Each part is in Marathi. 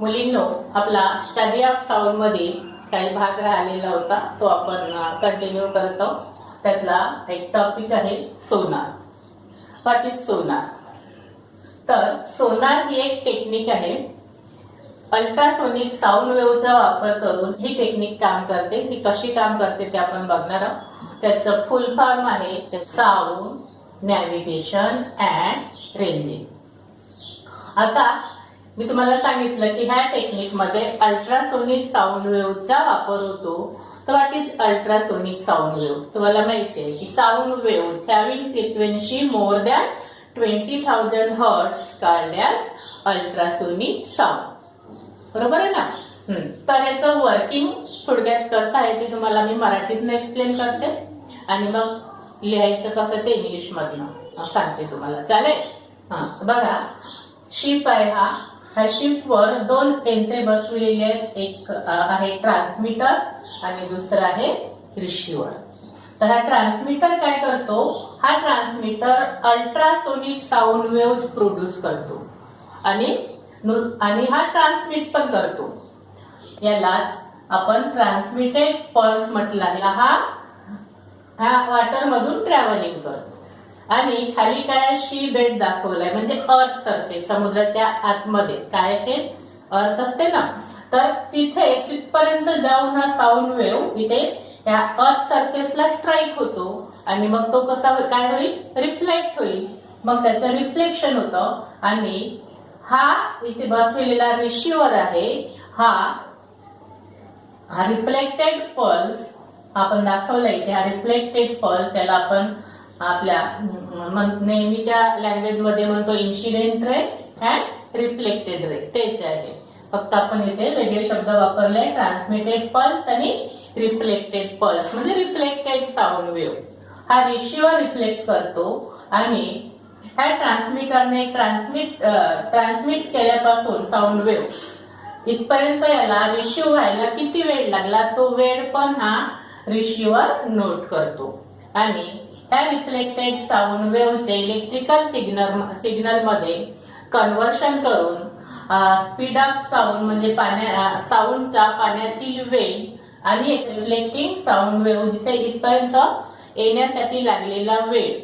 मुलींनो, आपला स्टडी ऑफ साऊंड मध्ये काही भाग राहिलेला होता, तो आपण कंटिन्यू करतो. त्यातला एक टॉपिक आहे सोनार. व्हॉट इज सोनार? तर सोनार ही एक टेक्निक आहे. अल्ट्रासोनिक साऊंड वेव्हचा वापर करून ही टेक्निक काम करते. ती कशी काम करते ते आपण बघणार आहोत. त्याचं फुल फॉर्म आहे साऊंड नॅव्हिगेशन अँड रेंजिंग. आता मी तुम्हाला सांगितलं की ह्या टेक्निक मध्ये अल्ट्रासोनिक साऊंड वेव्हचा वापर होतो. तर what is ultrasonic sound wave? तुम्हाला माहिती आहे की sound wave having frequency more than 20,000 hertz called as ultrasonic sound. बरोबर आहे ना? तर याचं वर्किंग थोडक्यात कसं आहे ते तुम्हाला मी मराठीतनं एक्सप्लेन करते आणि मग लिहायचं कसं ते इंग्लिश मधनं सांगते तुम्हाला. चालेल? बघा, शिप आहे ह्या शिपवर दोन यंत्रे बसवलेली आहेत. एक आहे ट्रान्समीटर आणि दुसरं आहे रिसिव्हर. तर हा ट्रान्समीटर काय करतो? हा transmitter ultrasonic sound wave produce करतो आणि हा ट्रान्समिट पण करतो. यालाच आपण ट्रान्समिटेड पल्स म्हटलं आहे. हा वॉटर मधून ट्रॅव्हलिंग करतो. आणि खाली काय शी बेड दाखवलाय, म्हणजे अर्थ सरफेस, समुद्राच्या आतमध्ये काय असेल, अर्थ असते ना, तर तिथे तिथपर्यंत जाऊन हा साऊंड वेव्ह इथे या अर्थ सरफेसला स्ट्राईक होतो आणि मग तो कसा काय होईल, रिफ्लेक्ट होईल. मग त्याचं रिफ्लेक्शन होतं आणि हा इथे बसलेला रिसिव्हर आहे. हा रिफ्लेक्टेड पल्स आपण दाखवलाय इथे. हा रिफ्लेक्टेड पल्स याला आपण आपल्या नेहमीच्या लँग्वेज मध्ये म्हणतो incident ray and reflected ray. तेच आहे, फक्त आपण इथे वेगळे शब्द वापरले, ट्रान्समिटेड पल्स आणि रिफ्लेक्टेड पल्स. म्हणजे रिफ्लेक्टेड साऊंड वेव्ह हा रिसिव्हर रिफ्लेक्ट करतो आणि ह्या ट्रान्समीटरने ट्रान्समिट केल्यापासून साऊंड वेव्ह इथपर्यंत याला रिसिव्ह व्हायला किती वेळ लागला, तो वेळ पण हा रिसिव्हर नोट करतो. आणि ह्या रिफ्लेक्टेड साऊंड वेव्हचे इलेक्ट्रिकल सिग्नल मध्ये कन्व्हर्शन करून स्पीड ऑफ साऊंड म्हणजे साऊंडचा पाण्यातील वेग आणि रिफ्लेक्टिंग साऊंड वेव्ह जिथे इथपर्यंत येण्यासाठी लागलेला वेळ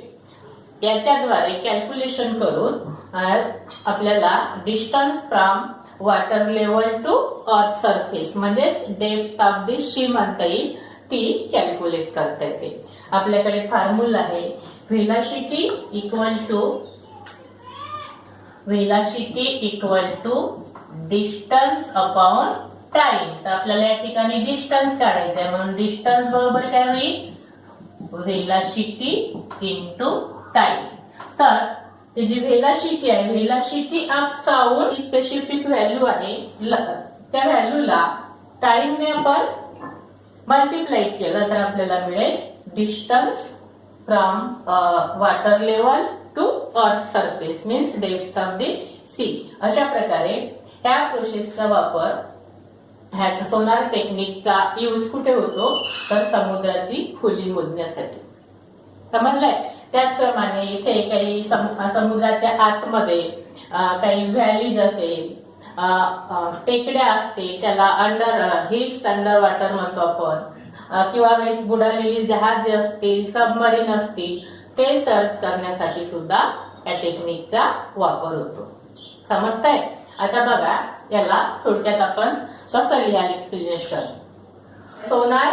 याच्याद्वारे कॅल्क्युलेशन करून आपल्याला distance from water level to earth surface म्हणजेच डेप्थ ऑफ दी शी म्हणता येईल, ती कॅल्क्युलेट करता येते. आपल्याकडे फॉर्म्युला आहे velocity equal to distance upon time. तर आपल्याला या ठिकाणी डिस्टन्स काढायचं आहे, म्हणून डिस्टन्स बरोबर काय होईल, व्हेलॉसिटी इंटू टाइम. तर जी व्हेलॉसिटी आहे, velocity of sound specific value आहे. त्या व्हॅल्यूला टाइमने आपण मल्टिप्लाय केलं तर आपल्याला मिळेल distance from water level to earth surface means depth of the sea. अशा प्रकारे ह्या प्रोसेसचा वापर, ह्या सोनार टेक्निकचा यूज कुठे होतो, तर समुद्राची खोली मोजण्यासाठी. समजलंय? त्याचप्रमाणे इथे काही समुद्राच्या आतमध्ये काही व्हॅलीज असेल, टेकड्या असतील, त्याला हिल्स अंडर वॉटर म्हणतो आपण, किंवा वेळेस बुडालेली जहाजे असतील, सबमरीन असतील, ते सर्च करण्यासाठी सुद्धा या टेक्निकचा वापर होतो. समजतंय? आता बघा, याला थोडक्यात आपण कसं लिहाल explanation. Sonar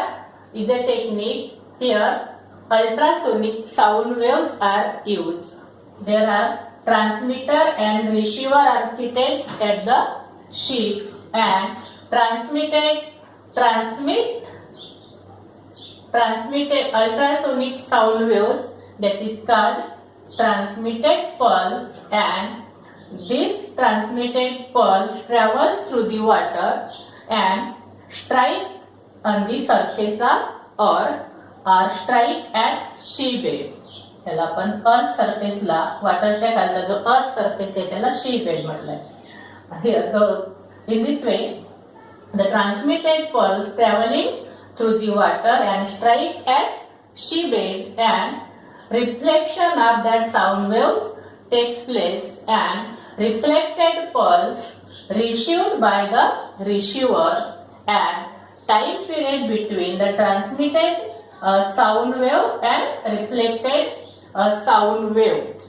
is a technique here ultrasonic sound waves are used. There are transmitter and receiver are fitted at the ship and transmitted ultrasonic sound waves, that is called transmitted pulse, and this transmitted pulse travels through the water and strike on the surface of earth or strike at sea bed. त्याला आपण अर्थ सरफेसला, वॉटरच्या खालचा जो अर्थ सरफेस आहे त्याला शी बेड म्हटलंय. In this way, the transmitted pulse traveling through the water and strike at sea bed and reflection of that sound waves takes place and reflected pulse received by the receiver and time period between the transmitted sound wave and reflected sound wave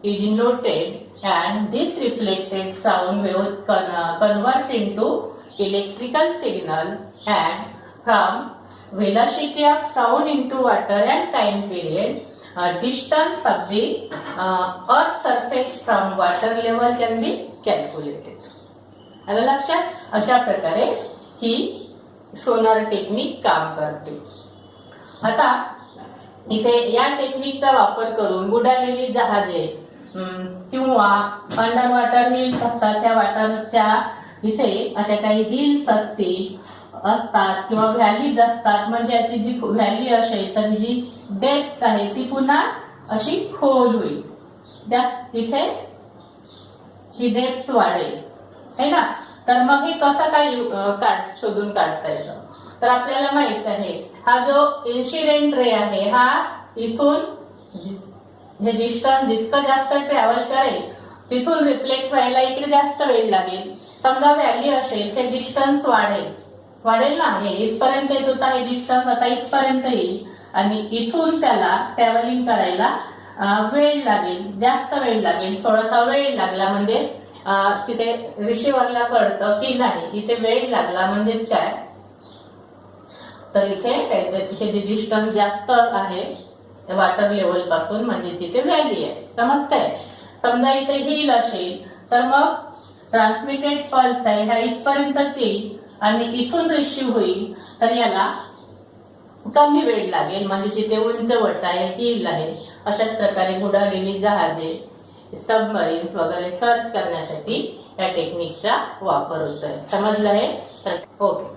is noted, and this reflected sound wave convert into electrical signal, and from velocity of sound into water and time period, distance of the earth surface from water level can be calculated. आलं लक्षात? अशा प्रकारे ही सोनार टेक्निक काम करते. आता इथे या टेक्निकचा वापर करून बुडालेली जहाजे किंवा अंडर वॉटर हिल्स असतात, त्या वॉटरच्या इथे अशा काही हिल्स असतात किंवा व्हॅलीज असतात. म्हणजे अशी जी व्हॅली असेल तर जी डेप्थ आहे ती पुन्हा अशी खोल होईल. तिथे ही डेप्थ वाढेल है ना. तर मग हे कसं काय शोधून काढता येतं? तर आपल्याला माहित आहे हा जो इन्सिडेंट रे आहे हा इथून हे डिस्टन्स जितकं जास्त ट्रॅव्हल करेल तिथून रिफ्लेक्ट व्हायला इकडे जास्त वेळ लागेल. समजा व्हॅली असेल ते डिस्टन्स वाढेल ना. हे इथपर्यंत येत होता, हे डिस्टन्स आता इथपर्यंत येईल आणि इथून त्याला ट्रॅव्हलिंग करायला वेळ लागेल, जास्त वेळ लागेल. थोडासा वेळ लागला म्हणजे तिथे रिसिव्हरला कळतं की नाही इथे वेळ लागला म्हणजेच काय, तर इथे जे डिस्टन्स जास्त आहे वॉटर लेवल पासून म्हणजे तिथे व्हॅली आहे. समजतंय? समजा इथे हिल असेल तर मग ट्रान्समिटेड पल्स आहे ह्या इथपर्यंतच येईल आणि इथून रिसिव्ह होईल तर याला कमी वेळ लागेल म्हणजे जिथे उंचवट आहे हिल आहे. अशाच प्रकारे बुडालेली जहाजे, सबमरीन्स वगैरे सर्च करण्यासाठी या टेक्निकचा वापर होतोय. समजलं आहे? ओके.